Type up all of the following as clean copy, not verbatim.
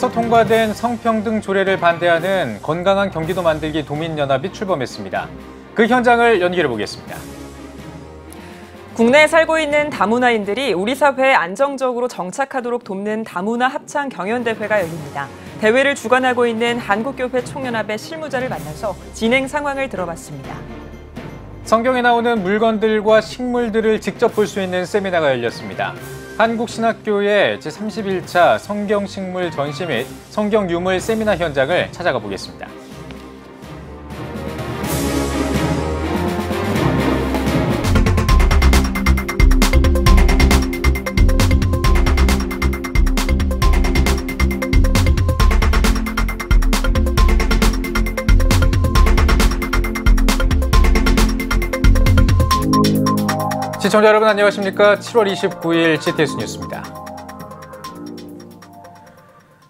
국회에서 통과된 성평등 조례를 반대하는 건강한 경기도 만들기 도민연합이 출범했습니다. 그 현장을 연결해 보겠습니다. 국내에 살고 있는 다문화인들이 우리 사회에 안정적으로 정착하도록 돕는 다문화 합창 경연대회가 열립니다. 대회를 주관하고 있는 한국교회 총연합의 실무자를 만나서 진행 상황을 들어봤습니다. 성경에 나오는 물건들과 식물들을 직접 볼 수 있는 세미나가 열렸습니다. 한국신학교의 제31차 성경식물 전시 및 성경유물 세미나 현장을 찾아가 보겠습니다. 시청자 여러분 안녕하십니까? 7월 29일 GTS 뉴스입니다.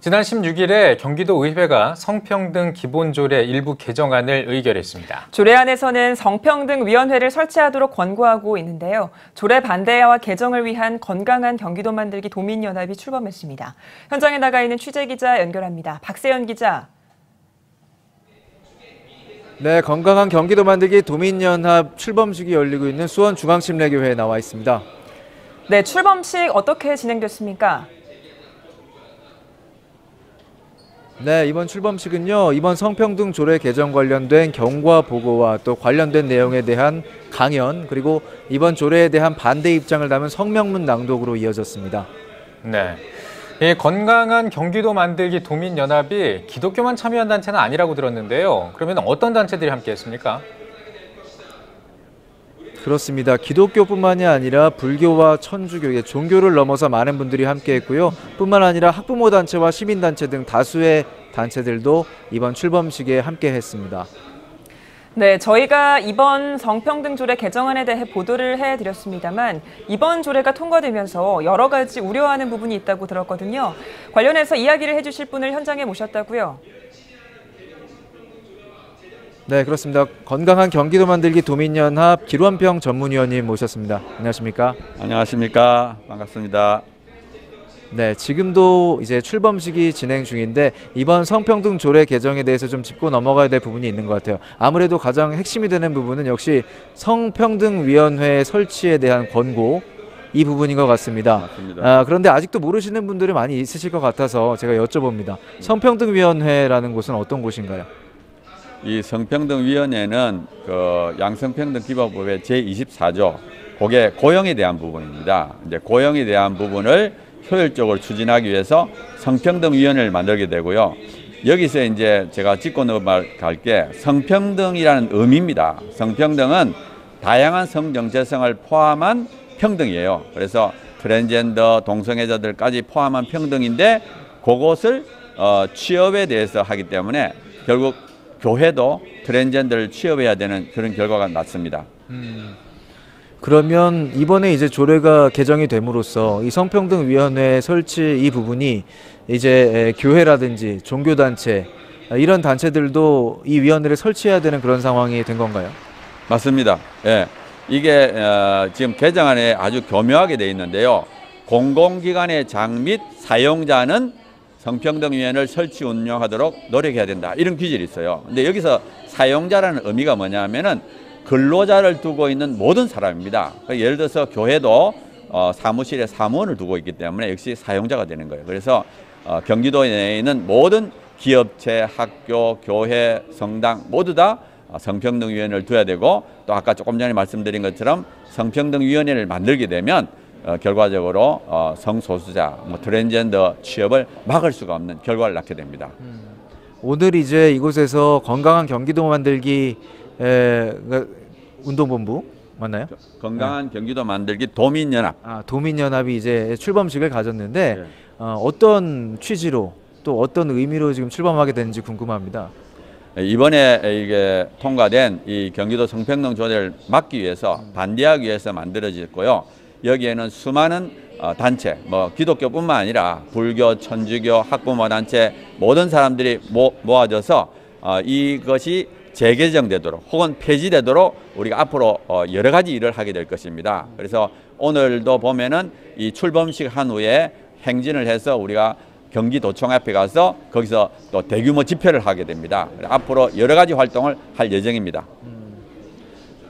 지난 16일에 경기도 의회가 성평등 기본조례 일부 개정안을 의결했습니다. 조례안에서는 성평등위원회를 설치하도록 권고하고 있는데요. 조례 반대와 개정을 위한 건강한 경기도 만들기 도민연합이 출범했습니다. 현장에 나가 있는 취재기자 연결합니다. 박세연 기자. 네, 건강한 경기도 만들기 도민연합 출범식이 열리고 있는 수원중앙침례교회에 나와 있습니다. 네, 출범식 어떻게 진행됐습니까? 네, 이번 출범식은요, 이번 성평등 조례 개정 관련된 경과 보고와 또 관련된 내용에 대한 강연, 그리고 이번 조례에 대한 반대 입장을 담은 성명문 낭독으로 이어졌습니다. 네. 이 건강한 경기도 만들기 도민연합이 기독교만 참여한 단체는 아니라고 들었는데요. 그러면 어떤 단체들이 함께했습니까? 그렇습니다. 기독교뿐만이 아니라 불교와 천주교, 종교를 넘어서 많은 분들이 함께했고요. 뿐만 아니라 학부모 단체와 시민단체 등 다수의 단체들도 이번 출범식에 함께했습니다. 네, 저희가 이번 성평등 조례 개정안에 대해 보도를 해드렸습니다만 이번 조례가 통과되면서 여러 가지 우려하는 부분이 있다고 들었거든요. 관련해서 이야기를 해주실 분을 현장에 모셨다고요? 네, 그렇습니다. 건강한 경기도 만들기 도민연합 길원평 전문위원님 모셨습니다. 안녕하십니까? 안녕하십니까? 반갑습니다. 네, 지금도 이제 출범식이 진행 중인데 이번 성평등 조례 개정에 대해서 좀 짚고 넘어가야 될 부분이 있는 것 같아요. 아무래도 가장 핵심이 되는 부분은 역시 성평등위원회 설치에 대한 권고, 이 부분인 것 같습니다. 맞습니다. 그런데 아직도 모르시는 분들이 많이 있으실 것 같아서 제가 여쭤봅니다. 성평등위원회라는 곳은 어떤 곳인가요? 이 성평등위원회는 그 양성평등기본법의 제24조, 그게 고용에 대한 부분입니다. 이제 고용에 대한 부분을 효율적으로 추진하기 위해서 성평등위원회를 만들게 되고요. 여기서 이제 제가 짚고 넘어갈 게 성평등이라는 의미입니다. 성평등은 다양한 성정체성을 포함한 평등이에요. 그래서 트랜스젠더, 동성애자들까지 포함한 평등인데 그것을 취업에 대해서 하기 때문에 결국 교회도 트랜스젠더를 취업해야 되는 그런 결과가 났습니다. 그러면 이번에 이제 조례가 개정이 됨으로써 이 성평등위원회 설치 이 부분이 이제 교회라든지 종교단체 이런 단체들도 이 위원회를 설치해야 되는 그런 상황이 된 건가요? 맞습니다. 예, 이게 지금 개정안에 아주 교묘하게 되어 있는데요. 공공기관의 장 및 사용자는 성평등위원회를 설치 운영하도록 노력해야 된다. 이런 기질이 있어요. 근데 여기서 사용자라는 의미가 뭐냐면은 근로자를 두고 있는 모든 사람입니다. 예를 들어서 교회도 사무실에 사무원을 두고 있기 때문에 역시 사용자가 되는 거예요. 그래서 경기도 내에 있는 모든 기업체, 학교, 교회, 성당 모두 다 성평등위원회를 둬야 되고 또 아까 조금 전에 말씀드린 것처럼 성평등위원회를 만들게 되면 결과적으로 성소수자, 트랜스젠더 취업을 막을 수가 없는 결과를 낳게 됩니다. 오늘 이제 이곳에서 건강한 경기도 만들기 운동본부 맞나요? 건강한 경기도 만들기 도민연합. 도민연합이 이제 출범식을 가졌는데 네. 어떤 취지로 또 어떤 의미로 지금 출범하게 되는지 궁금합니다. 이번에 이게 통과된 이 경기도 성평등 조례를 막기 위해서 반대하기 위해서 만들어졌고요. 여기에는 수많은 단체, 기독교뿐만 아니라 불교, 천주교, 학부모 단체 모든 사람들이 모아져서 이것이 재개정되도록 혹은 폐지되도록 우리가 앞으로 여러 가지 일을 하게 될 것입니다. 그래서 오늘도 보면은 이 출범식 한 후에 행진을 해서 우리가 경기도청 앞에 가서 거기서 또 대규모 집회를 하게 됩니다. 앞으로 여러 가지 활동을 할 예정입니다.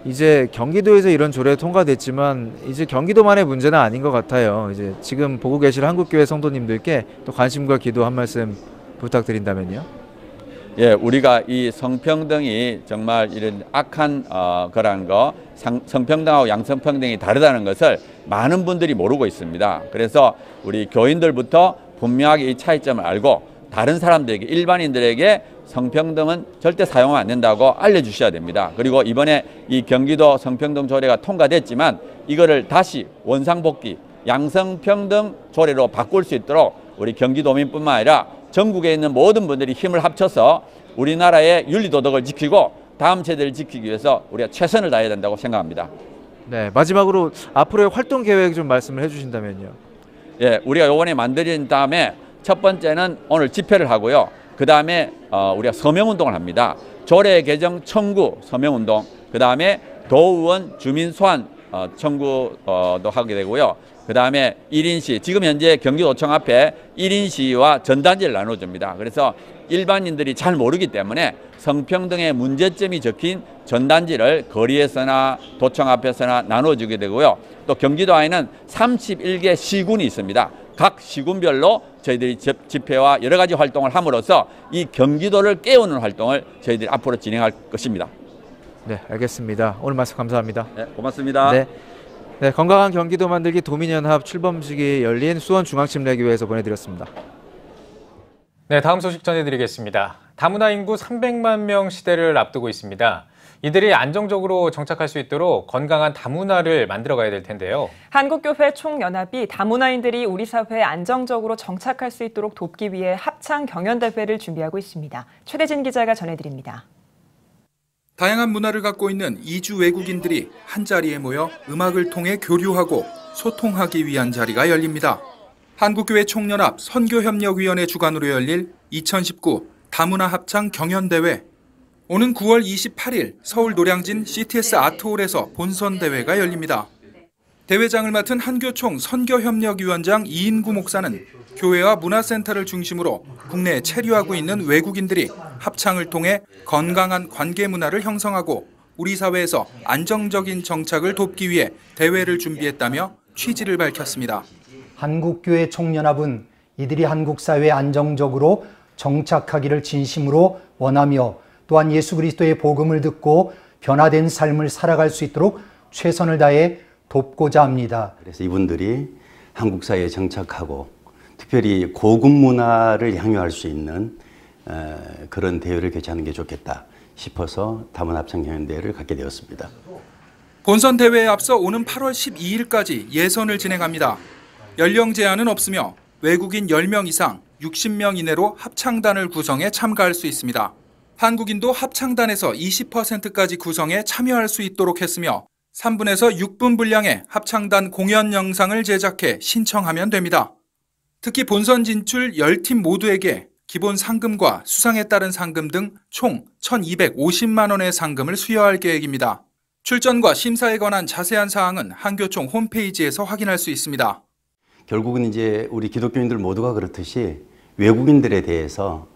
이제 경기도에서 이런 조례가 통과됐지만 이제 경기도만의 문제는 아닌 것 같아요. 이제 지금 보고 계실 한국교회 성도님들께 또 관심과 기도 한 말씀 부탁드린다면요. 예, 우리가 이 성평등이 정말 이런 악한 거라는 거, 성평등하고 양성평등이 다르다는 것을 많은 분들이 모르고 있습니다. 그래서 우리 교인들부터 분명하게 이 차이점을 알고 다른 사람들에게, 일반인들에게 성평등은 절대 사용하면 안 된다고 알려주셔야 됩니다. 그리고 이번에 이 경기도 성평등 조례가 통과됐지만 이거를 다시 원상복귀, 양성평등 조례로 바꿀 수 있도록 우리 경기도민뿐만 아니라 전국에 있는 모든 분들이 힘을 합쳐서 우리나라의 윤리도덕을 지키고 다음 세대를 지키기 위해서 우리가 최선을 다해야 된다고 생각합니다. 네, 마지막으로 앞으로의 활동 계획 좀 말씀을 해주신다면요. 예, 우리가 요번에 만들어진 다음에 첫 번째는 오늘 집회를 하고요. 그 다음에 우리가 서명운동을 합니다. 조례 개정 청구 서명운동, 그 다음에 도의원 주민 소환 청구도 하게 되고요. 그 다음에 1인 시, 지금 현재 경기도청 앞에 1인 시위와 전단지를 나눠줍니다. 그래서 일반인들이 잘 모르기 때문에 성평등의 문제점이 적힌 전단지를 거리에서나 도청 앞에서나 나눠주게 되고요. 또 경기도 안에는 31개 시군이 있습니다. 각 시군별로 저희들이 집회와 여러 가지 활동을 함으로써 이 경기도를 깨우는 활동을 저희들이 앞으로 진행할 것입니다. 네, 알겠습니다. 오늘 말씀 감사합니다. 네, 고맙습니다. 네, 건강한 경기도 만들기 도민연합 출범식이 열린 수원중앙침례교회에서 보내드렸습니다. 네, 다음 소식 전해드리겠습니다. 다문화 인구 300만 명 시대를 앞두고 있습니다. 이들이 안정적으로 정착할 수 있도록 건강한 다문화를 만들어가야 될 텐데요. 한국교회 총연합이 다문화인들이 우리 사회에 안정적으로 정착할 수 있도록 돕기 위해 합창 경연대회를 준비하고 있습니다. 최대진 기자가 전해드립니다. 다양한 문화를 갖고 있는 이주 외국인들이 한자리에 모여 음악을 통해 교류하고 소통하기 위한 자리가 열립니다. 한국교회 총연합 선교협력위원회 주관으로 열릴 2019 다문화 합창 경연대회. 오는 9월 28일 서울 노량진 CTS 아트홀에서 본선대회가 열립니다. 대회장을 맡은 한교총 선교협력위원장 이인구 목사는 교회와 문화센터를 중심으로 국내에 체류하고 있는 외국인들이 합창을 통해 건강한 관계 문화를 형성하고 우리 사회에서 안정적인 정착을 돕기 위해 대회를 준비했다며 취지를 밝혔습니다. 한국교회 총연합은 이들이 한국 사회에 안정적으로 정착하기를 진심으로 원하며 또한 예수 그리스도의 복음을 듣고 변화된 삶을 살아갈 수 있도록 최선을 다해 돕고자 합니다. 그래서 이분들이 한국 사회에 정착하고 특별히 고급 문화를 향유할 수 있는 그런 대회를 개최하는 게 좋겠다 싶어서 다문화 합창 경연대회를 갖게 되었습니다. 본선 대회에 앞서 오는 8월 12일까지 예선을 진행합니다. 연령 제한은 없으며 외국인 10명 이상 60명 이내로 합창단을 구성해 참가할 수 있습니다. 한국인도 합창단에서 20%까지 구성해 참여할 수 있도록 했으며 3분에서 6분 분량의 합창단 공연 영상을 제작해 신청하면 됩니다. 특히 본선 진출 10팀 모두에게 기본 상금과 수상에 따른 상금 등 총 1,250만 원의 상금을 수여할 계획입니다. 출전과 심사에 관한 자세한 사항은 한교총 홈페이지에서 확인할 수 있습니다. 결국은 이제 우리 기독교인들 모두가 그렇듯이 외국인들에 대해서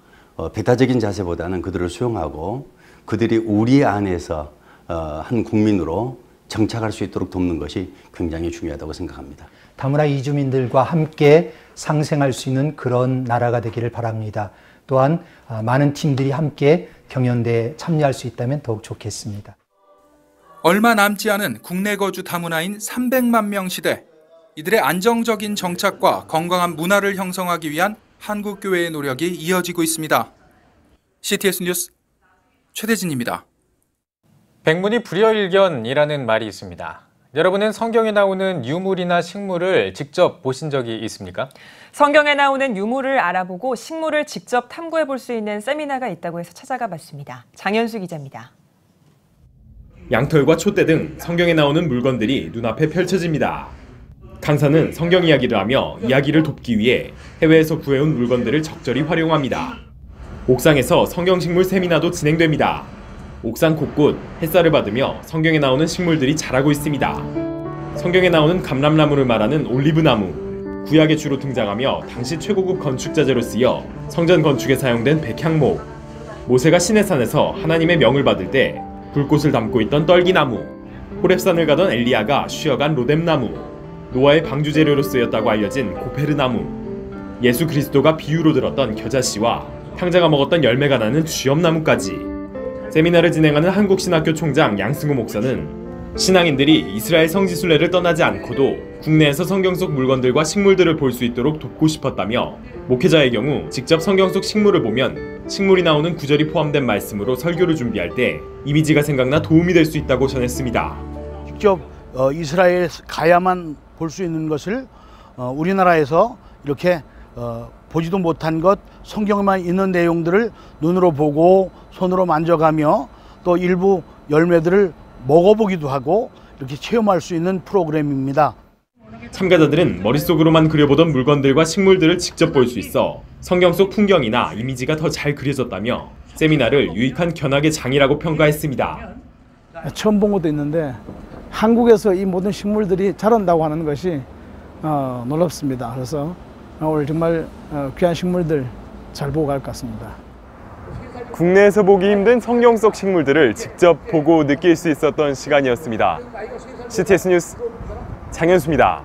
배타적인 자세보다는 그들을 수용하고 그들이 우리 안에서 한 국민으로 정착할 수 있도록 돕는 것이 굉장히 중요하다고 생각합니다. 다문화 이주민들과 함께 상생할 수 있는 그런 나라가 되기를 바랍니다. 또한 많은 팀들이 함께 경연대회에 참여할 수 있다면 더욱 좋겠습니다. 얼마 남지 않은 국내 거주 다문화인 300만 명 시대. 이들의 안정적인 정착과 건강한 문화를 형성하기 위한 한국교회의 노력이 이어지고 있습니다. CTS 뉴스 최대진입니다. 백문이 불여일견이라는 말이 있습니다. 여러분은 성경에 나오는 유물이나 식물을 직접 보신 적이 있습니까? 성경에 나오는 유물을 알아보고 식물을 직접 탐구해 볼 수 있는 세미나가 있다고 해서 찾아가 봤습니다. 장현수 기자입니다. 양털과 촛대 등 성경에 나오는 물건들이 눈앞에 펼쳐집니다. 강사는 성경 이야기를 하며 이야기를 돕기 위해 해외에서 구해온 물건들을 적절히 활용합니다. 옥상에서 성경식물 세미나도 진행됩니다. 옥상 곳곳 햇살을 받으며 성경에 나오는 식물들이 자라고 있습니다. 성경에 나오는 감람나무를 말하는 올리브나무, 구약에 주로 등장하며 당시 최고급 건축 자재로 쓰여 성전 건축에 사용된 백향목, 모세가 시내산에서 하나님의 명을 받을 때 불꽃을 담고 있던 떨기나무, 호렙산을 가던 엘리야가 쉬어간 로뎀나무, 노아의 방주 재료로 쓰였다고 알려진 고페르나무, 예수 그리스도가 비유로 들었던 겨자씨와 탕자가 먹었던 열매가 나는 쥐엄나무까지. 세미나를 진행하는 한국신학교 총장 양승우 목사는 신앙인들이 이스라엘 성지순례를 떠나지 않고도 국내에서 성경 속 물건들과 식물들을 볼 수 있도록 돕고 싶었다며, 목회자의 경우 직접 성경 속 식물을 보면 식물이 나오는 구절이 포함된 말씀으로 설교를 준비할 때 이미지가 생각나 도움이 될 수 있다고 전했습니다. 직접 이스라엘 가야만 볼 수 있는 것을 우리나라에서 이렇게 보지도 못한 것, 성경에만 있는 내용들을 눈으로 보고 손으로 만져가며 또 일부 열매들을 먹어보기도 하고 이렇게 체험할 수 있는 프로그램입니다. 참가자들은 머릿속으로만 그려보던 물건들과 식물들을 직접 볼 수 있어 성경 속 풍경이나 이미지가 더 잘 그려졌다며 세미나를 유익한 견학의 장이라고 평가했습니다. 처음 본 것도 있는데 한국에서 이 모든 식물들이 자란다고 하는 것이 놀랍습니다. 그래서 오늘 정말 귀한 식물들 잘 보고 갈 것 같습니다. 국내에서 보기 힘든 성경 속 식물들을 직접 보고 느낄 수 있었던 시간이었습니다. CTS 뉴스 장현수입니다.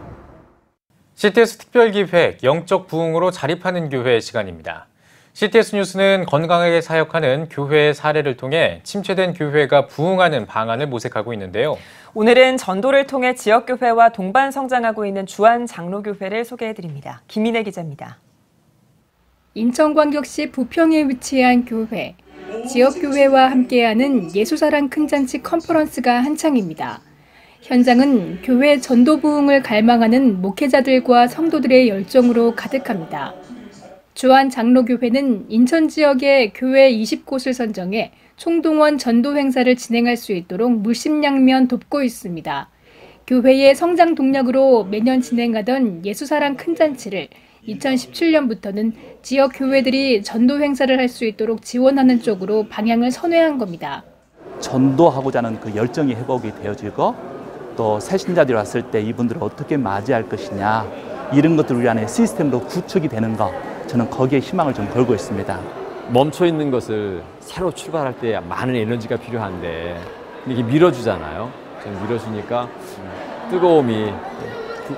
CTS 특별기획 영적 부흥으로 자립하는 교회 시간입니다. CTS 뉴스는 건강하게 사역하는 교회의 사례를 통해 침체된 교회가 부흥하는 방안을 모색하고 있는데요. 오늘은 전도를 통해 지역교회와 동반 성장하고 있는 주안 장로교회를 소개해드립니다. 김인혜 기자입니다. 인천광역시 부평에 위치한 교회, 지역교회와 함께하는 예수사랑 큰잔치 컨퍼런스가 한창입니다. 현장은 교회 전도 부흥을 갈망하는 목회자들과 성도들의 열정으로 가득합니다. 주안 장로교회는 인천 지역의 교회 20곳을 선정해 총동원 전도 행사를 진행할 수 있도록 물심양면 돕고 있습니다. 교회의 성장 동력으로 매년 진행하던 예수사랑 큰잔치를 2017년부터는 지역 교회들이 전도 행사를 할 수 있도록 지원하는 쪽으로 방향을 선회한 겁니다. 전도하고자 하는 그 열정이 회복이 되어지고 또 새신자들이 왔을 때 이분들을 어떻게 맞이할 것이냐, 이런 것들 우리 안에 시스템으로 구축이 되는 거, 저는 거기에 희망을 좀 걸고 있습니다. 멈춰 있는 것을 새로 출발할 때 많은 에너지가 필요한데 이게 밀어주잖아요. 좀 밀어주니까 뜨거움이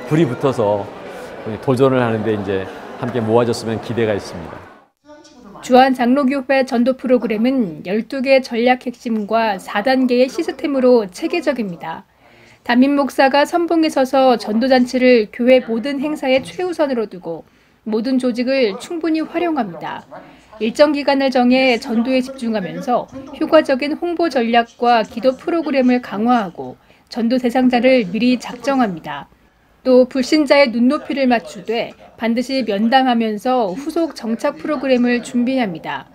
불이 붙어서 도전을 하는데 이제 함께 모아졌으면 기대가 있습니다. 주안 장로교회 전도 프로그램은 12개 전략 핵심과 4단계의 시스템으로 체계적입니다. 담임 목사가 선봉에 서서 전도잔치를 교회 모든 행사의 최우선으로 두고 모든 조직을 충분히 활용합니다. 일정 기간을 정해 전도에 집중하면서 효과적인 홍보 전략과 기도 프로그램을 강화하고 전도 대상자를 미리 작정합니다. 또 불신자의 눈높이를 맞추되 반드시 면담하면서 후속 정착 프로그램을 준비합니다.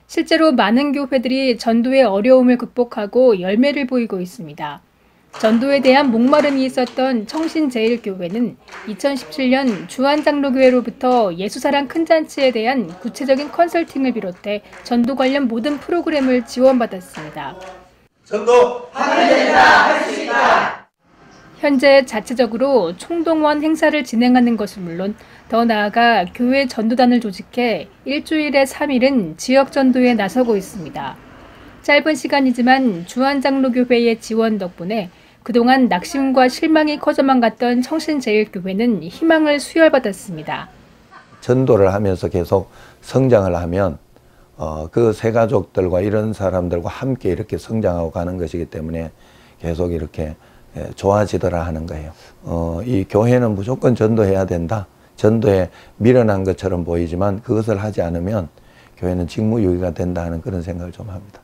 실제로 많은 교회들이 전도의 어려움을 극복하고 열매를 보이고 있습니다. 전도에 대한 목마름이 있었던 청신제일교회는 2017년 주안장로교회로부터 예수사랑 큰잔치에 대한 구체적인 컨설팅을 비롯해 전도 관련 모든 프로그램을 지원받았습니다. 전도 하면 된다, 할 수 있다. 현재 자체적으로 총동원 행사를 진행하는 것은 물론 더 나아가 교회 전도단을 조직해 일주일에 3일은 지역 전도에 나서고 있습니다. 짧은 시간이지만 주안장로교회의 지원 덕분에 그동안 낙심과 실망이 커져만 갔던 청신제일교회는 희망을 수혈받았습니다. 전도를 하면서 계속 성장을 하면 그 새가족들과 이런 사람들과 함께 이렇게 성장하고 가는 것이기 때문에 계속 이렇게 좋아지더라 하는 거예요. 이 교회는 무조건 전도해야 된다. 전도에 미련한 것처럼 보이지만 그것을 하지 않으면 교회는 직무유기가 된다 하는 그런 생각을 좀 합니다.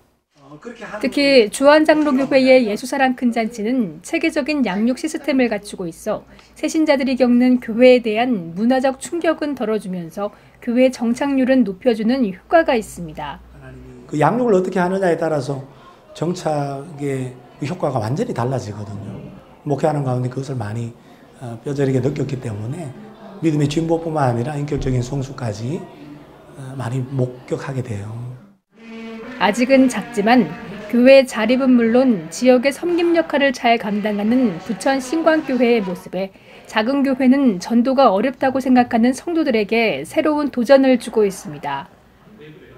특히 주안장로교회의 예수사랑 큰잔치는 체계적인 양육 시스템을 갖추고 있어 새신자들이 겪는 교회에 대한 문화적 충격은 덜어주면서 교회 정착률은 높여주는 효과가 있습니다. 그 양육을 어떻게 하느냐에 따라서 정착의 효과가 완전히 달라지거든요. 목회하는 가운데 그것을 많이 뼈저리게 느꼈기 때문에 믿음의 진보뿐만 아니라 인격적인 성숙까지 많이 목격하게 돼요. 아직은 작지만 교회 자립은 물론 지역의 섬김 역할을 잘 감당하는 부천 신광교회의 모습에 작은 교회는 전도가 어렵다고 생각하는 성도들에게 새로운 도전을 주고 있습니다.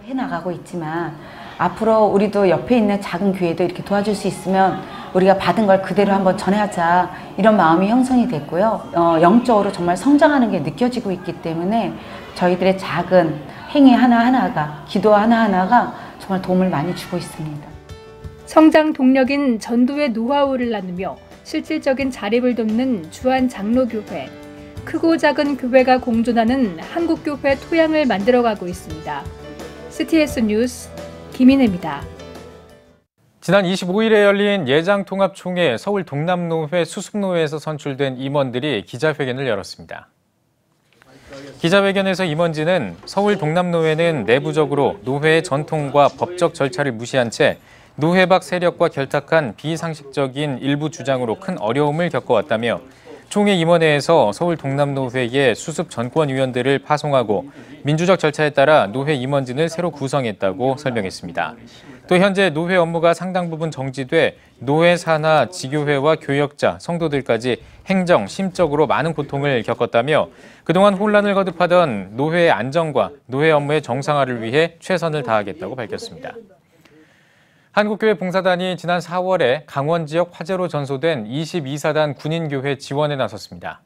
해나가고 있지만 앞으로 우리도 옆에 있는 작은 교회도 이렇게 도와줄 수 있으면 우리가 받은 걸 그대로 한번 전하자, 이런 마음이 형성이 됐고요. 영적으로 정말 성장하는 게 느껴지고 있기 때문에 저희들의 작은 행위 하나하나가, 기도 하나하나가 정말 도움을 많이 주고 있습니다. 성장 동력인 전도의 노하우를 나누며 실질적인 자립을 돕는 주한 장로교회. 크고 작은 교회가 공존하는 한국교회 토양을 만들어가고 있습니다. CTS 뉴스 김인혜입니다. 지난 25일에 열린 예장통합총회 서울 동남노회 수습노회에서 선출된 임원들이 기자회견을 열었습니다. 기자회견에서 임원진은 서울 동남노회는 내부적으로 노회의 전통과 법적 절차를 무시한 채 노회 밖 세력과 결탁한 비상식적인 일부 주장으로 큰 어려움을 겪어왔다며 총회 임원회에서 서울 동남노회의 수습 전권위원들을 파송하고 민주적 절차에 따라 노회 임원진을 새로 구성했다고 설명했습니다. 또 현재 노회 업무가 상당 부분 정지돼 노회 산하 지교회와 교역자, 성도들까지 행정, 심적으로 많은 고통을 겪었다며 그동안 혼란을 거듭하던 노회의 안정과 노회 업무의 정상화를 위해 최선을 다하겠다고 밝혔습니다. 한국교회 봉사단이 지난 4월에 강원 지역 화재로 전소된 22사단 군인교회 지원에 나섰습니다.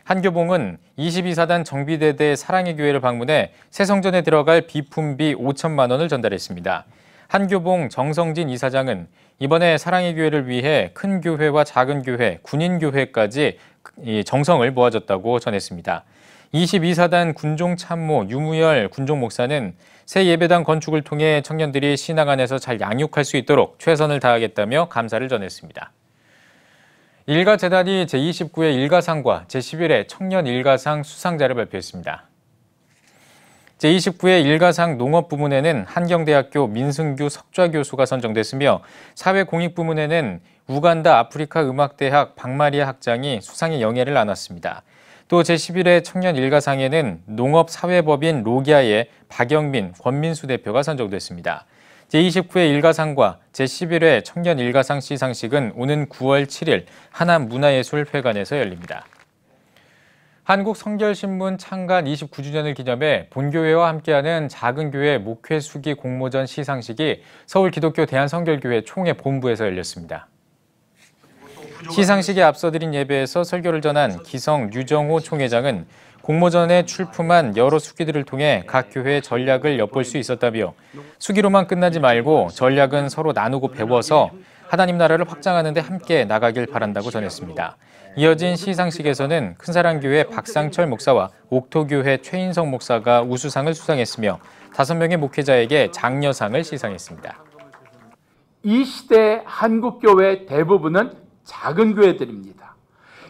한교봉은 22사단 정비대대 사랑의 교회를 방문해 새성전에 들어갈 비품비 5천만 원을 전달했습니다. 한교봉 정성진 이사장은 이번에 사랑의 교회를 위해 큰 교회와 작은 교회, 군인교회까지 정성을 모아줬다고 전했습니다. 22사단 군종참모 유무열 군종목사는 새 예배당 건축을 통해 청년들이 신앙 안에서 잘 양육할 수 있도록 최선을 다하겠다며 감사를 전했습니다. 일가재단이 제29회 일가상과 제11회 청년 일가상 수상자를 발표했습니다. 제29회 일가상 농업부문에는 한경대학교 민승규 석좌교수가 선정됐으며 사회공익부문에는 우간다 아프리카 음악대학 박마리아 학장이 수상의 영예를 안았습니다. 또 제11회 청년 일가상에는 농업사회법인 로기아의 박영민, 권민수 대표가 선정됐습니다. 제29회 일가상과 제11회 청년 일가상 시상식은 오는 9월 7일 하남문화예술회관에서 열립니다. 한국성결신문 창간 29주년을 기념해 본교회와 함께하는 작은교회 목회수기 공모전 시상식이 서울기독교 대한성결교회 총회 본부에서 열렸습니다. 시상식에 앞서 드린 예배에서 설교를 전한 기성 류정호 총회장은 공모전에 출품한 여러 수기들을 통해 각 교회의 전략을 엿볼 수 있었다며 수기로만 끝나지 말고 전략은 서로 나누고 배워서 하나님 나라를 확장하는 데 함께 나가길 바란다고 전했습니다. 이어진 시상식에서는 큰사랑교회 박상철 목사와 옥토교회 최인성 목사가 우수상을 수상했으며 5명의 목회자에게 장려상을 시상했습니다. 이 시대의 한국교회 대부분은 작은 교회들입니다.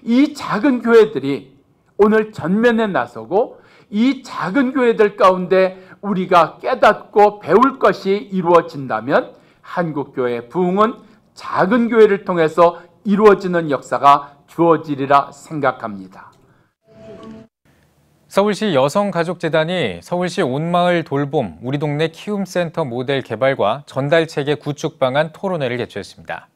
이 작은 교회들이 오늘 전면에 나서고 이 작은 교회들 가운데 우리가 깨닫고 배울 것이 이루어진다면 한국교회의 부흥은 작은 교회를 통해서 이루어지는 역사가 주어지리라 생각합니다. 서울시 여성가족재단이 서울시 온마을 돌봄 우리 동네 키움센터 모델 개발과 전달체계 구축 방안 토론회를 개최했습니다.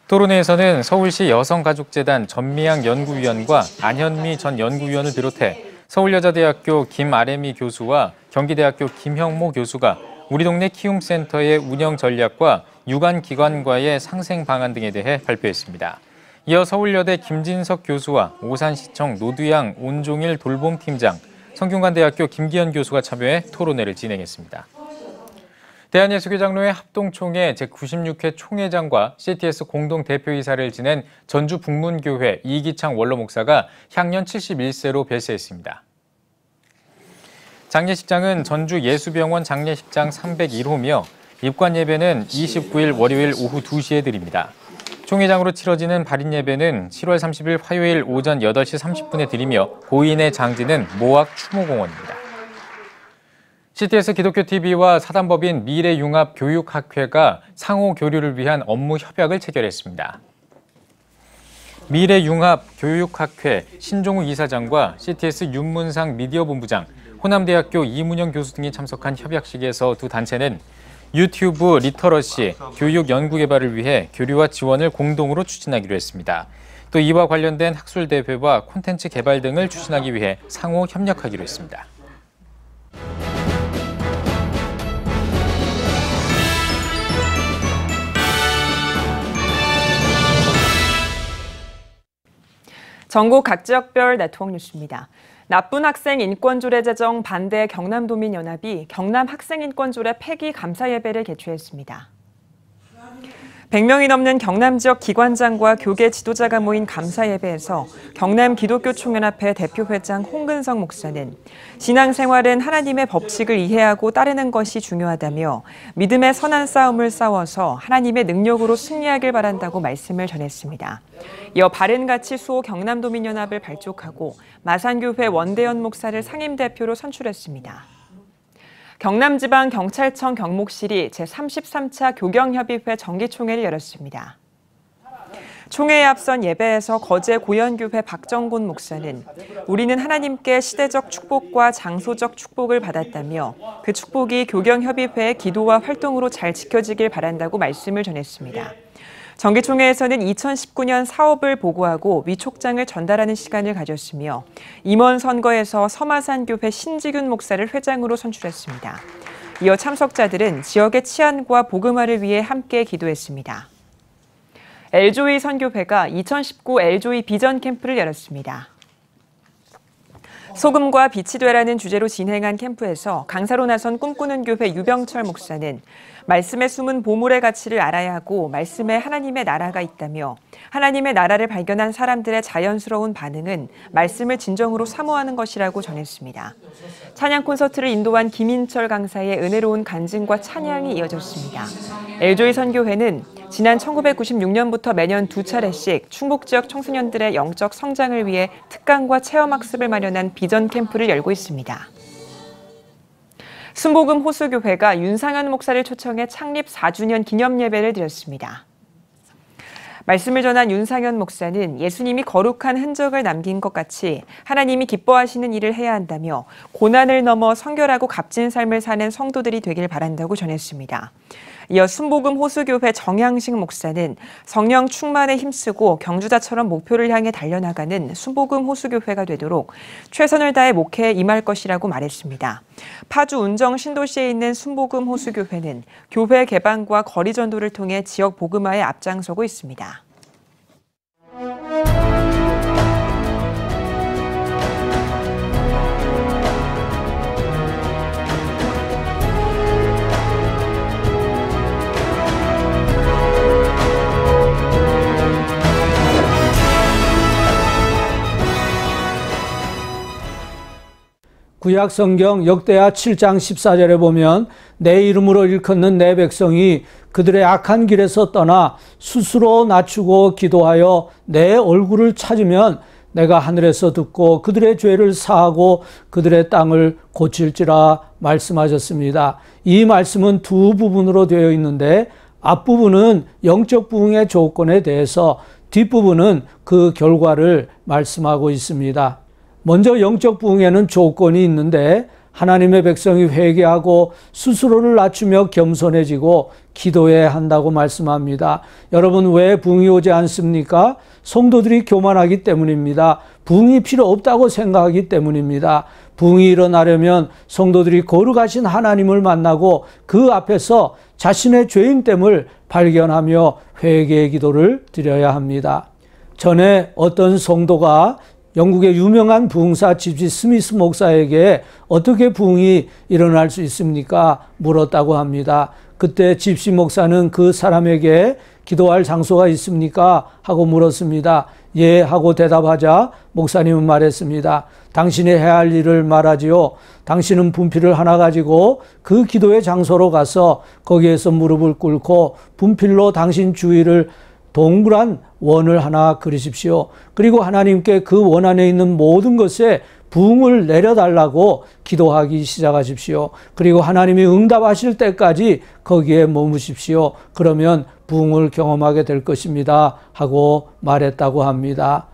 토론회에서는 서울시 여성가족재단 전미향 연구위원과 안현미 전 연구위원을 비롯해 서울여자대학교 김아래미 교수와 경기대학교 김형모 교수가 우리 동네 키움센터의 운영 전략과 유관기관과의 상생 방안 등에 대해 발표했습니다. 이어 서울여대 김진석 교수와 오산시청 노두양 온종일 돌봄팀장, 성균관대학교 김기현 교수가 참여해 토론회를 진행했습니다. 대한예수교장로회 합동총회 제96회 총회장과 CTS 공동대표이사를 지낸 전주 북문교회 이기창 원로목사가 향년 71세로 별세했습니다. 장례식장은 전주 예수병원 장례식장 301호며 입관 예배는 29일 월요일 오후 2시에 드립니다. 총회장으로 치러지는 발인 예배는 7월 30일 화요일 오전 8시 30분에 드리며 고인의 장지는 모악 추모공원입니다. CTS 기독교TV와 사단법인 미래융합교육학회가 상호 교류를 위한 업무 협약을 체결했습니다. 미래융합교육학회 신종우 이사장과 CTS 윤문상 미디어본부장, 호남대학교 이문영 교수 등이 참석한 협약식에서 두 단체는 유튜브 리터러시, 교육 연구 개발을 위해 교류와 지원을 공동으로 추진하기로 했습니다. 또 이와 관련된 학술 대회와 콘텐츠 개발 등을 추진하기 위해 상호 협력하기로 했습니다. 전국 각 지역별 네트워크 뉴스입니다. 나쁜 학생 인권조례 제정 반대 경남도민연합이 경남학생인권조례 폐기 감사 예배를 개최했습니다. 100명이 넘는 경남 지역 기관장과 교계 지도자가 모인 감사 예배에서 경남 기독교총연합회 대표회장 홍근성 목사는 신앙생활은 하나님의 법칙을 이해하고 따르는 것이 중요하다며 믿음의 선한 싸움을 싸워서 하나님의 능력으로 승리하길 바란다고 말씀을 전했습니다. 이어 바른가치 수호 경남도민연합을 발족하고 마산교회 원대현 목사를 상임대표로 선출했습니다. 경남지방경찰청 경목실이 제33차 교경협의회 정기총회를 열었습니다. 총회에 앞선 예배에서 거제 고현교회 박정곤 목사는 우리는 하나님께 시대적 축복과 장소적 축복을 받았다며 그 축복이 교경협의회의 기도와 활동으로 잘 지켜지길 바란다고 말씀을 전했습니다. 정기총회에서는 2019년 사업을 보고하고 위촉장을 전달하는 시간을 가졌으며 임원 선거에서 서마산교회 신지균 목사를 회장으로 선출했습니다. 이어 참석자들은 지역의 치안과 복음화를 위해 함께 기도했습니다. 엘조이 선교회가 2019 엘조이 비전 캠프를 열었습니다. 소금과 빛이 되라는 주제로 진행한 캠프에서 강사로 나선 꿈꾸는 교회 유병철 목사는 말씀에 숨은 보물의 가치를 알아야 하고 말씀에 하나님의 나라가 있다며 하나님의 나라를 발견한 사람들의 자연스러운 반응은 말씀을 진정으로 사모하는 것이라고 전했습니다. 찬양 콘서트를 인도한 김인철 강사의 은혜로운 간증과 찬양이 이어졌습니다. 엘조이 선교회는 지난 1996년부터 매년 2차례씩 충북 지역 청소년들의 영적 성장을 위해 특강과 체험학습을 마련한 비전 캠프를 열고 있습니다. 순복음 호수교회가 윤상현 목사를 초청해 창립 4주년 기념 예배를 드렸습니다. 말씀을 전한 윤상현 목사는 예수님이 거룩한 흔적을 남긴 것 같이 하나님이 기뻐하시는 일을 해야 한다며 고난을 넘어 성결하고 값진 삶을 사는 성도들이 되길 바란다고 전했습니다. 이어 순복음 호수교회 정양식 목사는 성령 충만에 힘쓰고 경주자처럼 목표를 향해 달려나가는 순복음 호수교회가 되도록 최선을 다해 목회에 임할 것이라고 말했습니다. 파주 운정 신도시에 있는 순복음 호수교회는 교회 개방과 거리 전도를 통해 지역 복음화에 앞장서고 있습니다. 구약 성경 역대하 7장 14절에 보면 내 이름으로 일컫는 내 백성이 그들의 악한 길에서 떠나 스스로 낮추고 기도하여 내 얼굴을 찾으면 내가 하늘에서 듣고 그들의 죄를 사하고 그들의 땅을 고칠지라 말씀하셨습니다. 이 말씀은 두 부분으로 되어 있는데 앞부분은 영적 부흥의 조건에 대해서 뒷부분은 그 결과를 말씀하고 있습니다. 먼저 영적 부흥에는 조건이 있는데 하나님의 백성이 회개하고 스스로를 낮추며 겸손해지고 기도해야 한다고 말씀합니다. 여러분, 왜 부흥이 오지 않습니까? 성도들이 교만하기 때문입니다. 부흥이 필요 없다고 생각하기 때문입니다. 부흥이 일어나려면 성도들이 거룩하신 하나님을 만나고 그 앞에서 자신의 죄인됨을 발견하며 회개의 기도를 드려야 합니다. 전에 어떤 성도가 영국의 유명한 부흥사 집시 스미스 목사에게 어떻게 부흥이 일어날 수 있습니까? 물었다고 합니다. 그때 집시 목사는 그 사람에게 기도할 장소가 있습니까? 하고 물었습니다. 예 하고 대답하자 목사님은 말했습니다. 당신이 해야 할 일을 말하지요. 당신은 분필을 하나 가지고 그 기도의 장소로 가서 거기에서 무릎을 꿇고 분필로 당신 주위를 동그란 원을 하나 그리십시오. 그리고 하나님께 그 원 안에 있는 모든 것에 부흥을 내려달라고 기도하기 시작하십시오. 그리고 하나님이 응답하실 때까지 거기에 머무십시오. 그러면 부흥을 경험하게 될 것입니다. 하고 말했다고 합니다.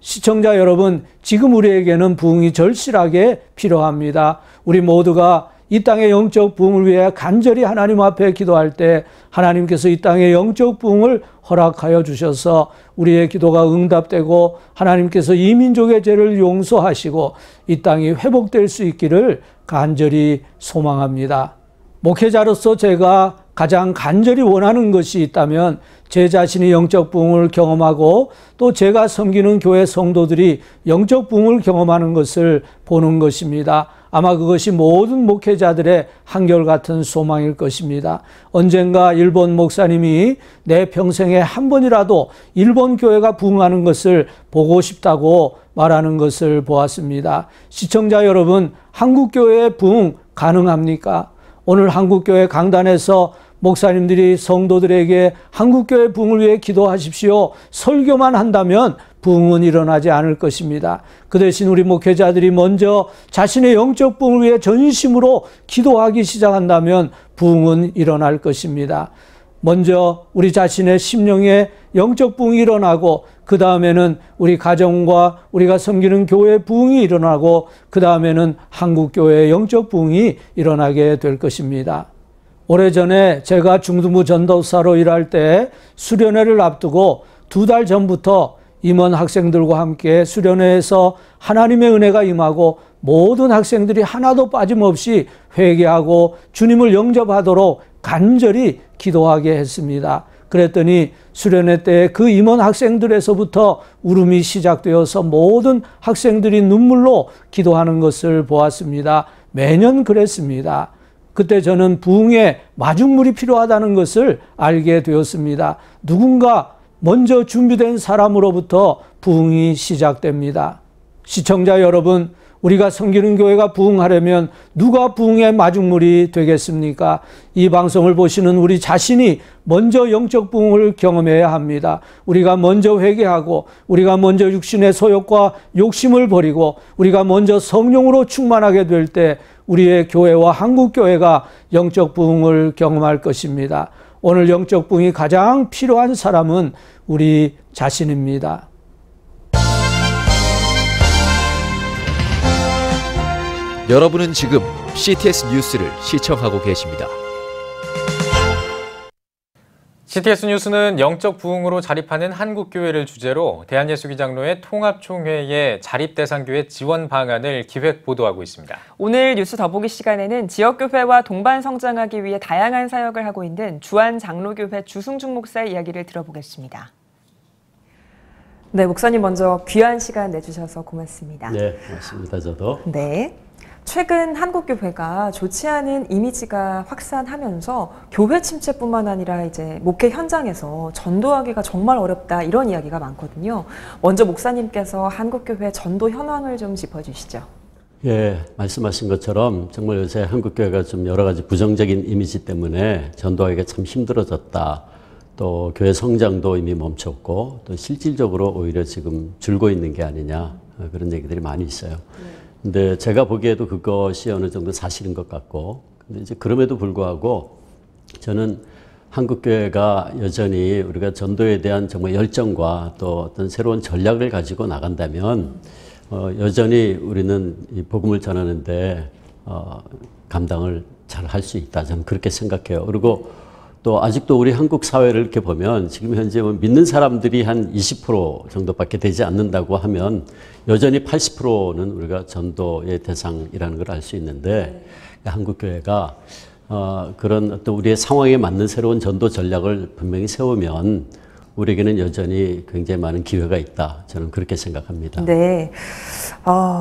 시청자 여러분, 지금 우리에게는 부흥이 절실하게 필요합니다. 우리 모두가 이 땅의 영적 부흥을 위해 간절히 하나님 앞에 기도할 때 하나님께서 이 땅의 영적 부흥을 허락하여 주셔서 우리의 기도가 응답되고 하나님께서 이 민족의 죄를 용서하시고 이 땅이 회복될 수 있기를 간절히 소망합니다. 목회자로서 제가 가장 간절히 원하는 것이 있다면 제 자신이 영적 부흥을 경험하고 또 제가 섬기는 교회 성도들이 영적 부흥을 경험하는 것을 보는 것입니다. 아마 그것이 모든 목회자들의 한결같은 소망일 것입니다. 언젠가 일본 목사님이 내 평생에 한 번이라도 일본 교회가 부흥하는 것을 보고 싶다고 말하는 것을 보았습니다. 시청자 여러분, 한국 교회의 부흥 가능합니까? 오늘 한국교회 강단에서 목사님들이 성도들에게 한국교회 부흥을 위해 기도하십시오. 설교만 한다면 부흥은 일어나지 않을 것입니다. 그 대신 우리 목회자들이 먼저 자신의 영적 부흥을 위해 전심으로 기도하기 시작한다면 부흥은 일어날 것입니다. 먼저 우리 자신의 심령에 영적 부흥이 일어나고 그 다음에는 우리 가정과 우리가 섬기는 교회의 부흥이 일어나고 그 다음에는 한국교회의 영적 부흥이 일어나게 될 것입니다. 오래전에 제가 중등부 전도사로 일할 때 수련회를 앞두고 2달 전부터 임원 학생들과 함께 수련회에서 하나님의 은혜가 임하고 모든 학생들이 하나도 빠짐없이 회개하고 주님을 영접하도록 간절히 기도하게 했습니다. 그랬더니 수련회 때 그 임원 학생들에서부터 울음이 시작되어서 모든 학생들이 눈물로 기도하는 것을 보았습니다. 매년 그랬습니다. 그때 저는 부흥의 마중물이 필요하다는 것을 알게 되었습니다. 누군가 먼저 준비된 사람으로부터 부흥이 시작됩니다. 시청자 여러분, 우리가 섬기는 교회가 부흥하려면 누가 부흥의 마중물이 되겠습니까? 이 방송을 보시는 우리 자신이 먼저 영적 부흥을 경험해야 합니다. 우리가 먼저 회개하고 우리가 먼저 육신의 소욕과 욕심을 버리고 우리가 먼저 성령으로 충만하게 될 때 우리의 교회와 한국교회가 영적 부흥을 경험할 것입니다. 오늘 영적 부흥이 가장 필요한 사람은 우리 자신입니다. 여러분은 지금 CTS 뉴스를 시청하고 계십니다. CTS 뉴스는 영적 부흥으로 자립하는 한국교회를 주제로 대한예수기 장로회 통합총회의 자립대상교회 지원 방안을 기획 보도하고 있습니다. 오늘 뉴스 더보기 시간에는 지역교회와 동반 성장하기 위해 다양한 사역을 하고 있는 주한 장로교회 주승중 목사의 이야기를 들어보겠습니다. 네, 목사님 먼저 귀한 시간 내주셔서 고맙습니다. 네, 고맙습니다. 저도. 네. 최근 한국교회가 좋지 않은 이미지가 확산하면서 교회 침체뿐만 아니라 이제 목회 현장에서 전도하기가 정말 어렵다 이런 이야기가 많거든요. 먼저 목사님께서 한국교회 전도 현황을 좀 짚어주시죠. 예, 말씀하신 것처럼 정말 요새 한국교회가 좀 여러 가지 부정적인 이미지 때문에 전도하기가 참 힘들어졌다. 또 교회 성장도 이미 멈췄고 또 실질적으로 오히려 지금 줄고 있는 게 아니냐 그런 얘기들이 많이 있어요. 근데 제가 보기에도 그것이 어느 정도 사실인 것 같고, 근데 이제 그럼에도 불구하고 저는 한국교회가 여전히 우리가 전도에 대한 정말 열정과 또 어떤 새로운 전략을 가지고 나간다면 여전히 우리는 이 복음을 전하는데 감당을 잘 할 수 있다. 저는 그렇게 생각해요. 그리고 또 아직도 우리 한국 사회를 이렇게 보면 지금 현재 믿는 사람들이 한 20% 정도밖에 되지 않는다고 하면 여전히 80%는 우리가 전도의 대상이라는 걸 알 수 있는데 한국교회가 그런 어떤 우리의 상황에 맞는 새로운 전도 전략을 분명히 세우면 우리에게는 여전히 굉장히 많은 기회가 있다. 저는 그렇게 생각합니다. 네.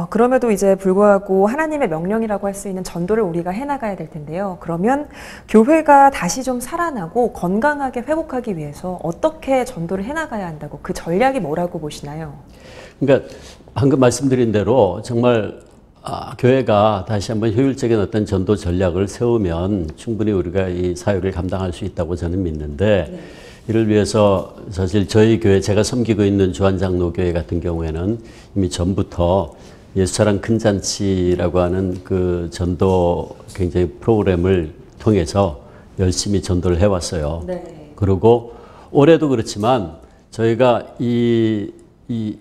그럼에도 이제 불구하고 하나님의 명령이라고 할 수 있는 전도를 우리가 해나가야 될 텐데요. 그러면 교회가 다시 좀 살아나고 건강하게 회복하기 위해서 어떻게 전도를 해나가야 한다고, 그 전략이 뭐라고 보시나요? 그러니까 방금 말씀드린 대로 정말 교회가 다시 한번 효율적인 어떤 전도 전략을 세우면 충분히 우리가 이 사역을 감당할 수 있다고 저는 믿는데 네. 이를 위해서 사실 저희 교회, 제가 섬기고 있는 주한장로교회 같은 경우에는 이미 전부터 예수사랑 큰 잔치라고 하는 그 전도 굉장히 프로그램을 통해서 열심히 전도를 해왔어요. 네. 그리고 올해도 그렇지만 저희가 이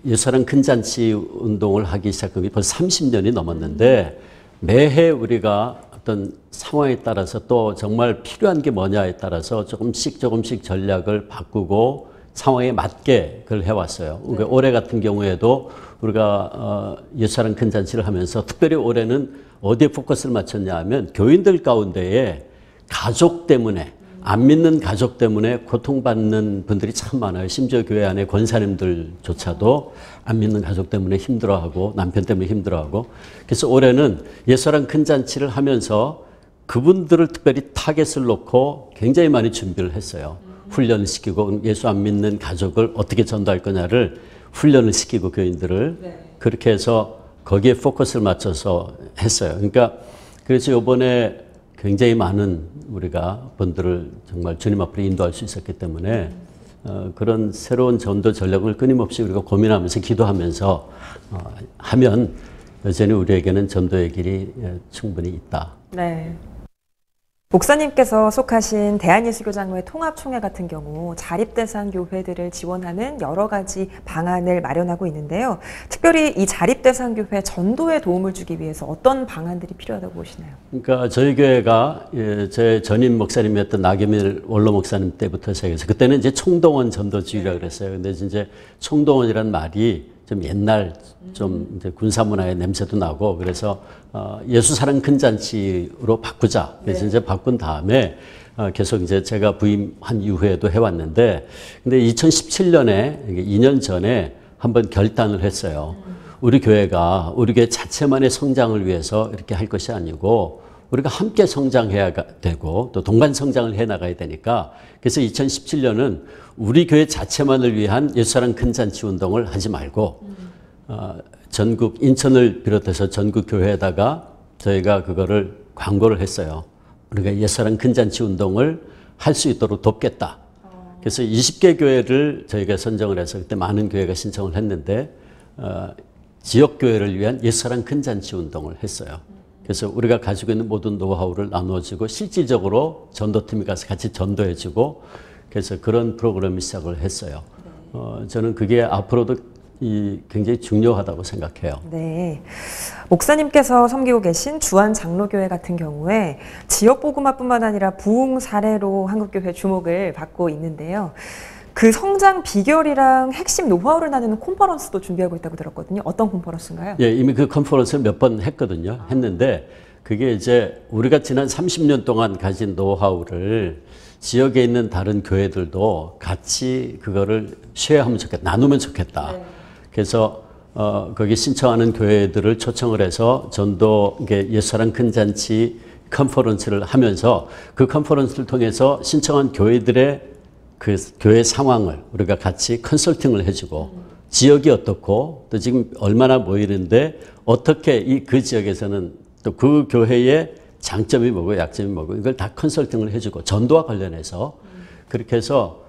예수사랑 큰 잔치 운동을 하기 시작한 게 벌써 30년이 넘었는데 매해 우리가 어떤 상황에 따라서 또 정말 필요한 게 뭐냐에 따라서 조금씩 전략을 바꾸고 상황에 맞게 그걸 해왔어요. 그러니까 올해 같은 경우에도 우리가 예수사랑 큰 잔치를 하면서 특별히 올해는 어디에 포커스를 맞췄냐 하면 교인들 가운데에 가족 때문에 안 믿는 가족 때문에 고통받는 분들이 참 많아요. 심지어 교회 안에 권사님들조차도 안 믿는 가족 때문에 힘들어하고 남편 때문에 힘들어하고 그래서 올해는 예수사랑 큰 잔치를 하면서 그분들을 특별히 타겟을 놓고 굉장히 많이 준비를 했어요. 훈련을 시키고 예수 안 믿는 가족을 어떻게 전도할 거냐를 훈련을 시키고 교인들을 그렇게 해서 거기에 포커스를 맞춰서 했어요. 그러니까 그래서 이번에 굉장히 많은 우리가 분들을 정말 주님 앞으로 인도할 수 있었기 때문에 그런 새로운 전도 전략을 끊임없이 우리가 고민하면서 기도하면서 하면 여전히 우리에게는 전도의 길이 충분히 있다. 네. 목사님께서 속하신 대한예수교장로회 통합총회 같은 경우 자립대상 교회들을 지원하는 여러 가지 방안을 마련하고 있는데요. 특별히 이 자립대상 교회 전도에 도움을 주기 위해서 어떤 방안들이 필요하다고 보시나요? 그러니까 저희 교회가 제 전임 목사님이었던 나경일 원로 목사님 때부터 시작해서 그때는 이제 총동원 전도주의라고 그랬어요. 근데 이제 총동원이란 말이 좀 옛날 좀 이제 군사문화의 냄새도 나고 그래서 예수사랑 큰 잔치로 바꾸자. 그래서 이제 바꾼 다음에 계속 이제 제가 부임한 이후에도 해왔는데 근데 2017년에 2년 전에 한번 결단을 했어요. 우리 교회가 우리 교회 자체만의 성장을 위해서 이렇게 할 것이 아니고 우리가 함께 성장해야 되고 또 동반 성장을 해 나가야 되니까 그래서 2017년은 우리 교회 자체만을 위한 예수사랑 큰 잔치 운동을 하지 말고 전국 인천을 비롯해서 전국 교회에다가 저희가 그거를 광고를 했어요. 우리가 예수사랑 큰 잔치 운동을 할 수 있도록 돕겠다. 그래서 20개 교회를 저희가 선정을 해서 그때 많은 교회가 신청을 했는데 지역 교회를 위한 예수사랑 큰 잔치 운동을 했어요. 그래서 우리가 가지고 있는 모든 노하우를 나누어주고 실질적으로 전도팀이 가서 같이 전도해주고 그래서 그런 프로그램을 시작을 했어요. 저는 그게 앞으로도 굉장히 중요하다고 생각해요. 네. 목사님께서 섬기고 계신 주한 장로교회 같은 경우에 지역 복음화뿐만 아니라 부흥 사례로 한국교회 주목을 받고 있는데요. 그 성장 비결이랑 핵심 노하우를 나누는 컨퍼런스도 준비하고 있다고 들었거든요. 어떤 컨퍼런스인가요? 예, 이미 그 컨퍼런스를 몇 번 했거든요. 했는데 그게 이제 우리가 지난 30년 동안 가진 노하우를 지역에 있는 다른 교회들도 같이 그거를 쉐어하면 좋겠다, 나누면 좋겠다. 네. 그래서 거기 신청하는 교회들을 초청을 해서 전도 예수사랑 큰 잔치 컨퍼런스를 하면서 그 컨퍼런스를 통해서 신청한 교회들의 그 교회 상황을 우리가 같이 컨설팅을 해주고 지역이 어떻고 또 지금 얼마나 모이는데 어떻게 그 지역에서는 또 그 교회의 장점이 뭐고 약점이 뭐고 이걸 다 컨설팅을 해주고 전도와 관련해서 그렇게 해서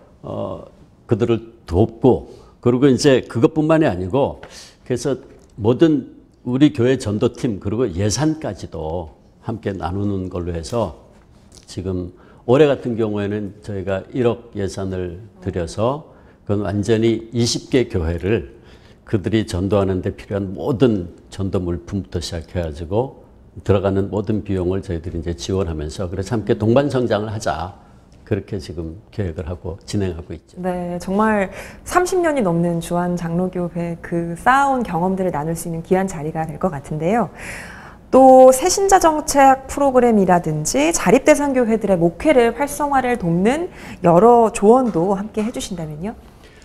그들을 돕고 그리고 이제 그것뿐만이 아니고 그래서 모든 우리 교회 전도팀 그리고 예산까지도 함께 나누는 걸로 해서 지금 올해 같은 경우에는 저희가 1억 예산을 들여서 그건 완전히 20개 교회를 그들이 전도하는 데 필요한 모든 전도 물품부터 시작해가지고 들어가는 모든 비용을 저희들이 이제 지원하면서 그래서 함께 동반 성장을 하자. 그렇게 지금 계획을 하고 진행하고 있죠. 네, 정말 30년이 넘는 주한 장로교회 그 쌓아온 경험들을 나눌 수 있는 귀한 자리가 될 것 같은데요. 또 새신자 정책 프로그램이라든지 자립대상 교회들의 목회를 활성화를 돕는 여러 조언도 함께 해주신다면요?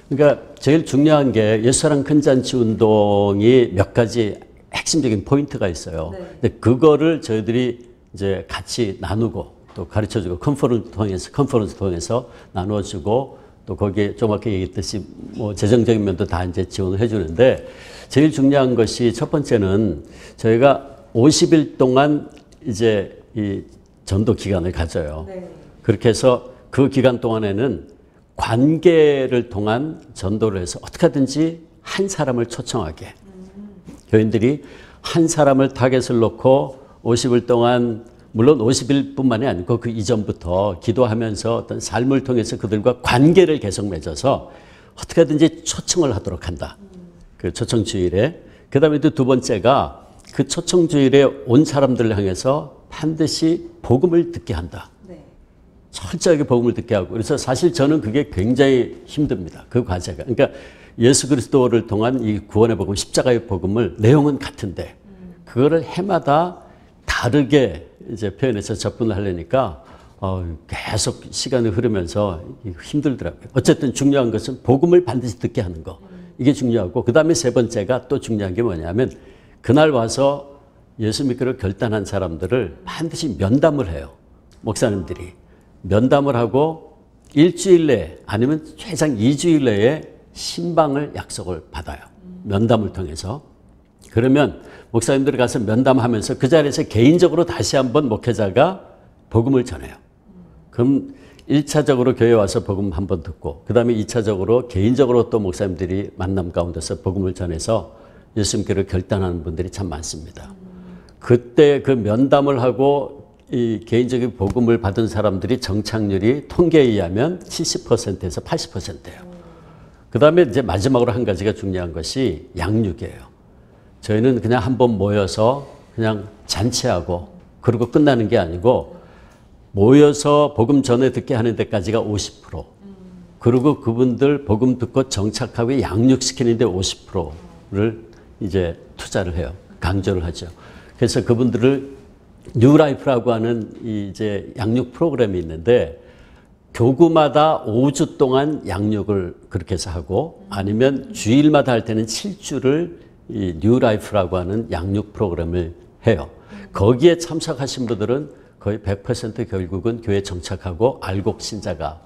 그러니까 제일 중요한 게 예수사랑 큰 잔치 운동이 몇 가지 핵심적인 포인트가 있어요. 네. 근데 그거를 저희들이 이제 같이 나누고 또 가르쳐주고 컨퍼런스 통해서 나누어주고 또 거기에 좀 아까 얘기했듯이 뭐 재정적인 면도 다 이제 지원을 해주는데 제일 중요한 것이 첫 번째는 저희가 50일 동안 이제 이 전도 기간을 가져요. 네. 그렇게 해서 그 기간 동안에는 관계를 통한 전도를 해서 어떻게 하든지 한 사람을 초청하게 교인들이 한 사람을 타겟을 놓고 50일 동안 물론 50일뿐만이 아니고 그 이전부터 기도하면서 어떤 삶을 통해서 그들과 관계를 계속 맺어서 어떻게 하든지 초청을 하도록 한다. 그 초청 주일에. 그 다음에 또 두 번째가 그 초청 주일에 온 사람들을 향해서 반드시 복음을 듣게 한다. 철저하게 복음을 듣게 하고. 그래서 사실 저는 그게 굉장히 힘듭니다. 그 과제가. 그러니까 예수 그리스도를 통한 이 구원의 복음, 십자가의 복음을 내용은 같은데 그거를 해마다 다르게 이제 표현해서 접근을 하려니까 계속 시간이 흐르면서 힘들더라고요. 어쨌든 중요한 것은 복음을 반드시 듣게 하는 거. 이게 중요하고 그다음에 세 번째가 또 중요한 게 뭐냐면 그날 와서 예수 믿기로 결단한 사람들을 반드시 면담을 해요. 목사님들이. 면담을 하고 일주일 내에 아니면 최장 2주일 내에 신방을 약속을 받아요. 면담을 통해서. 그러면 목사님들이 가서 면담하면서 그 자리에서 개인적으로 다시 한번 목회자가 복음을 전해요. 그럼 1차적으로 교회 와서 복음 한번 듣고 그 다음에 2차적으로 개인적으로 또 목사님들이 만남 가운데서 복음을 전해서 예수 믿기로 결단하는 분들이 참 많습니다. 그때 그 면담을 하고 이 개인적인 복음을 받은 사람들이 정착률이 통계에 의하면 70%에서 80%예요. 그 다음에 이제 마지막으로 한 가지가 중요한 것이 양육이에요. 저희는 그냥 한번 모여서 그냥 잔치하고 그러고 끝나는 게 아니고 모여서 복음 전해 듣게 하는 데까지가 50%. 그리고 그분들 복음 듣고 정착하고 양육시키는 데 50%를 이제 투자를 해요. 강조를 하죠. 그래서 그분들을 뉴라이프라고 하는 이제 양육 프로그램이 있는데 교구마다 5주 동안 양육을 그렇게 해서 하고 아니면 주일마다 할 때는 7주를 이 뉴라이프라고 하는 양육 프로그램을 해요. 거기에 참석하신 분들은 거의 100% 결국은 교회에 정착하고 알곡 신자가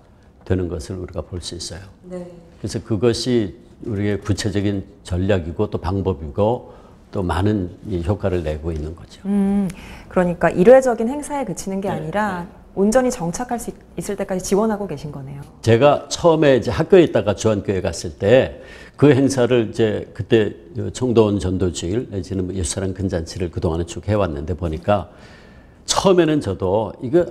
되는 것을 우리가 볼 수 있어요. 네. 그래서 그것이 우리의 구체적인 전략이고 또 방법이고 또 많은 이 효과를 내고 있는 거죠. 그러니까 일회적인 행사에 그치는 게 아니라 온전히 정착할 수 있을 때까지 지원하고 계신 거네요. 제가 처음에 이제 학교에 있다가 주한교회 갔을 때 그 행사를 이제 그때 총도원 전도주일 내지는 예수사랑 근잔치를 그동안에 쭉 해왔는데 보니까 처음에는 저도 이거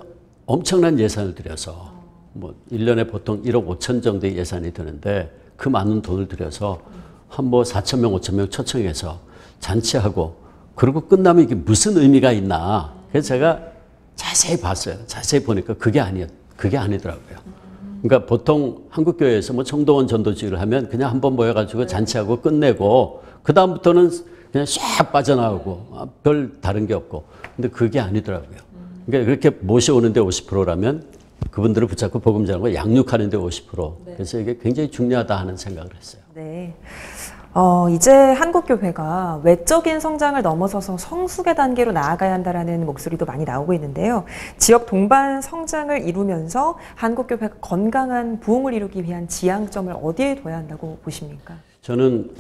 엄청난 예산을 들여서 뭐 1년에 보통 1억 5천 정도의 예산이 드는데 그 많은 돈을 들여서 한 뭐 4천 명, 5천 명 초청해서 잔치하고 그리고 끝나면 이게 무슨 의미가 있나. 그래서 제가 자세히 봤어요. 자세히 보니까 그게 아니더라고요. 그러니까 보통 한국교회에서 뭐 총동원 전도주의를 하면 그냥 한번 모여가지고 잔치하고 끝내고 그 다음부터는 그냥 샥 빠져나오고 별 다른 게 없고. 근데 그게 아니더라고요. 그러니까 그렇게 모셔오는데 50%라면 그분들을 붙잡고 복음 전하고 양육하는데 50%. 그래서 이게 굉장히 중요하다 하는 생각을 했어요. 네. 이제 한국교회가 외적인 성장을 넘어서서 성숙의 단계로 나아가야 한다는 목소리도 많이 나오고 있는데요. 지역 동반 성장을 이루면서 한국교회가 건강한 부흥을 이루기 위한 지향점을 어디에 둬야 한다고 보십니까? 저는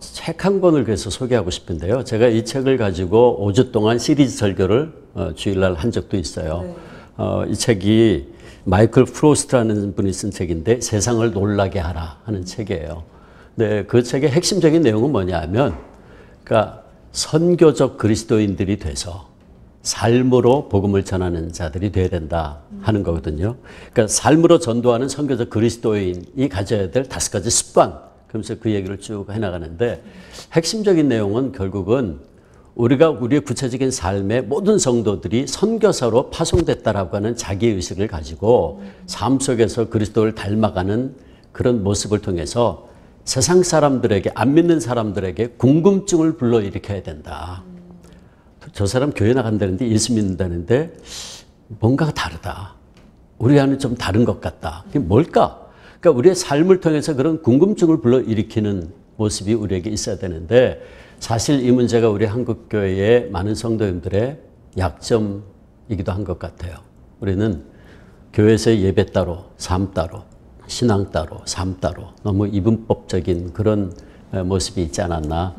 책 한 권을 그래서 소개하고 싶은데요. 제가 이 책을 가지고 5주 동안 시리즈 설교를 주일날 한 적도 있어요. 이 책이 마이클 프로스트라는 분이 쓴 책인데 세상을 놀라게 하라 하는 책이에요. 네, 그 책의 핵심적인 내용은 뭐냐 하면 그러니까 선교적 그리스도인들이 돼서 삶으로 복음을 전하는 자들이 돼야 된다 하는 거거든요. 그러니까 삶으로 전도하는 선교적 그리스도인이 가져야 될 5가지 습관. 그러면서 그 얘기를 쭉 해나가는데 핵심적인 내용은 결국은 우리가 우리의 구체적인 삶에 모든 성도들이 선교사로 파송됐다라고 하는 자기의식을 가지고 삶 속에서 그리스도를 닮아가는 그런 모습을 통해서 세상 사람들에게, 안 믿는 사람들에게 궁금증을 불러일으켜야 된다. 저 사람 교회 나간다는데 예수 믿는다는데 뭔가가 다르다. 우리와는 좀 다른 것 같다. 그게 뭘까? 그러니까 우리의 삶을 통해서 그런 궁금증을 불러일으키는 모습이 우리에게 있어야 되는데 사실 이 문제가 우리 한국교회의 많은 성도님들의 약점이기도 한 것 같아요. 우리는 교회에서의 예배 따로, 삶 따로, 신앙 따로, 삶 따로 너무 이분법적인 그런 모습이 있지 않았나.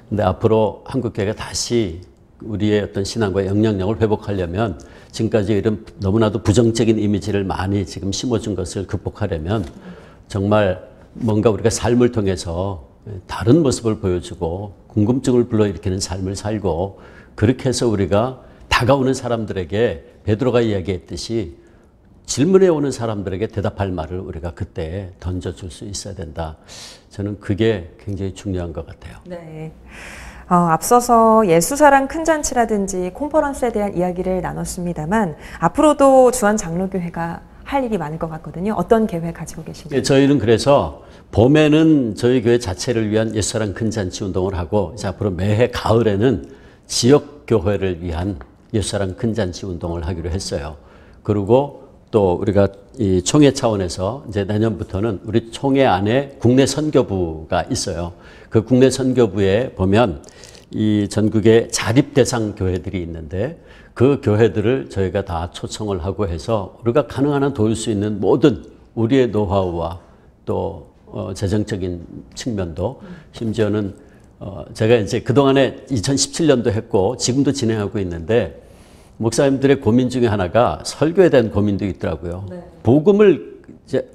근데 앞으로 한국교회가 다시 우리의 어떤 신앙과 영향력을 회복하려면 지금까지 이런 너무나도 부정적인 이미지를 많이 지금 심어준 것을 극복하려면 정말 뭔가 우리가 삶을 통해서 다른 모습을 보여주고 궁금증을 불러일으키는 삶을 살고 그렇게 해서 우리가 다가오는 사람들에게 베드로가 이야기했듯이 질문해 오는 사람들에게 대답할 말을 우리가 그때 던져줄 수 있어야 된다. 저는 그게 굉장히 중요한 것 같아요. 네. 앞서서 예수사랑 큰잔치라든지 콘퍼런스에 대한 이야기를 나눴습니다만 앞으로도 주한장로교회가 할 일이 많을 것 같거든요. 어떤 계획 가지고 계신가요? 네, 저희는 그래서 봄에는 저희 교회 자체를 위한 예수사랑 큰잔치 운동을 하고 이제 앞으로 매해 가을에는 지역교회를 위한 예수사랑 큰잔치 운동을 하기로 했어요. 그리고 또 우리가 이 총회 차원에서 이제 내년부터는 우리 총회 안에 국내 선교부가 있어요. 그 국내 선교부에 보면 이 전국의 자립 대상 교회들이 있는데 그 교회들을 저희가 다 초청을 하고 해서 우리가 가능한 한 도울 수 있는 모든 우리의 노하우와 또 재정적인 측면도 심지어는 제가 이제 그동안에 2017년도 했고 지금도 진행하고 있는데 목사님들의 고민 중에 하나가 설교에 대한 고민도 있더라고요. 네. 복음을 이제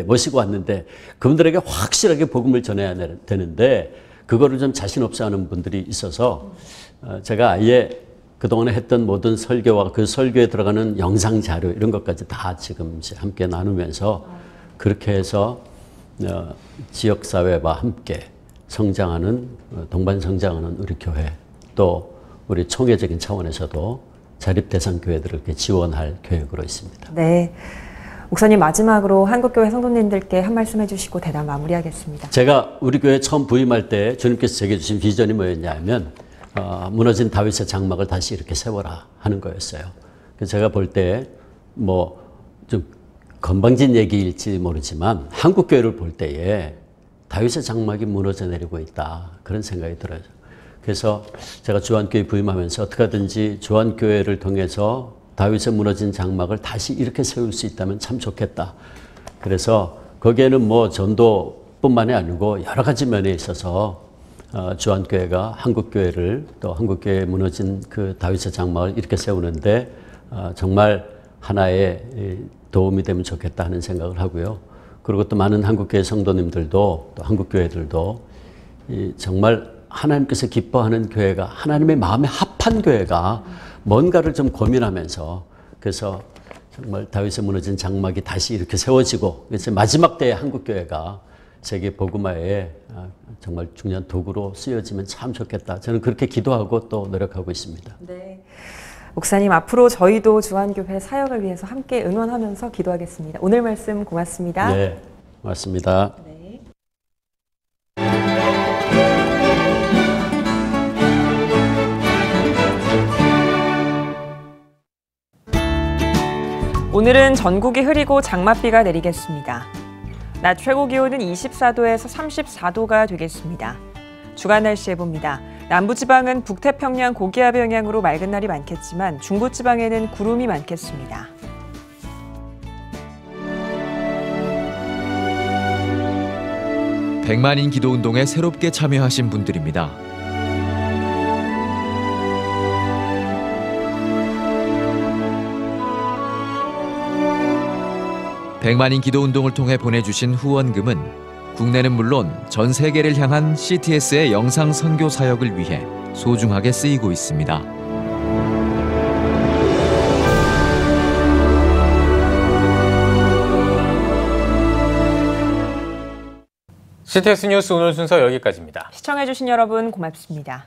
모시고 왔는데 그분들에게 확실하게 복음을 전해야 되는데 그거를 좀 자신 없어 하는 분들이 있어서 제가 아예 그동안에 했던 모든 설교와 그 설교에 들어가는 영상 자료 이런 것까지 다 지금 이제 함께 나누면서 그렇게 해서 지역사회와 함께 성장하는 동반 성장하는 우리 교회 또 우리 총회적인 차원에서도 자립대상 교회들을 이렇게 지원할 계획으로 있습니다. 네, 목사님 마지막으로 한국교회 성도님들께 한 말씀 해주시고 대담 마무리하겠습니다. 제가 우리 교회 처음 부임할 때 주님께서 제게 주신 비전이 뭐였냐면 무너진 다윗의 장막을 다시 이렇게 세워라 하는 거였어요. 그래서 제가 볼 때 뭐 좀 건방진 얘기일지 모르지만 한국교회를 볼 때에 다윗의 장막이 무너져 내리고 있다 그런 생각이 들어요. 그래서 제가 주한교회 부임하면서 어떻게 하든지 주한교회를 통해서 다윗의 무너진 장막을 다시 이렇게 세울 수 있다면 참 좋겠다. 그래서 거기에는 뭐 전도뿐만이 아니고 여러 가지 면에 있어서 주한교회가 한국교회를 또 한국교회에 무너진 그 다윗의 장막을 이렇게 세우는데 정말 하나의 도움이 되면 좋겠다 하는 생각을 하고요. 그리고 또 많은 한국교회 성도님들도 또 한국교회들도 정말 하나님께서 기뻐하는 교회가 하나님의 마음에 합한 교회가 뭔가를 좀 고민하면서 그래서 정말 다윗의 무너진 장막이 다시 이렇게 세워지고 이제 마지막 때의 한국교회가 세계 복음화에 정말 중요한 도구로 쓰여지면 참 좋겠다. 저는 그렇게 기도하고 또 노력하고 있습니다. 네, 목사님 앞으로 저희도 주한교회 사역을 위해서 함께 응원하면서 기도하겠습니다. 오늘 말씀 고맙습니다. 네, 고맙습니다. 네. 오늘은 전국이 흐리고 장맛비가 내리겠습니다. 낮 최고 기온은 24도에서 34도가 되겠습니다. 주간 날씨 해봅니다. 남부지방은 북태평양 고기압의 영향으로 맑은 날이 많겠지만 중부지방에는 구름이 많겠습니다. 백만인 기도운동에 새롭게 참여하신 분들입니다. 백만인 기도운동을 통해 보내주신 후원금은 국내는 물론 전 세계를 향한 CTS의 영상 선교 사역을 위해 소중하게 쓰이고 있습니다. CTS 뉴스 오늘 순서 여기까지입니다. 시청해주신 여러분 고맙습니다.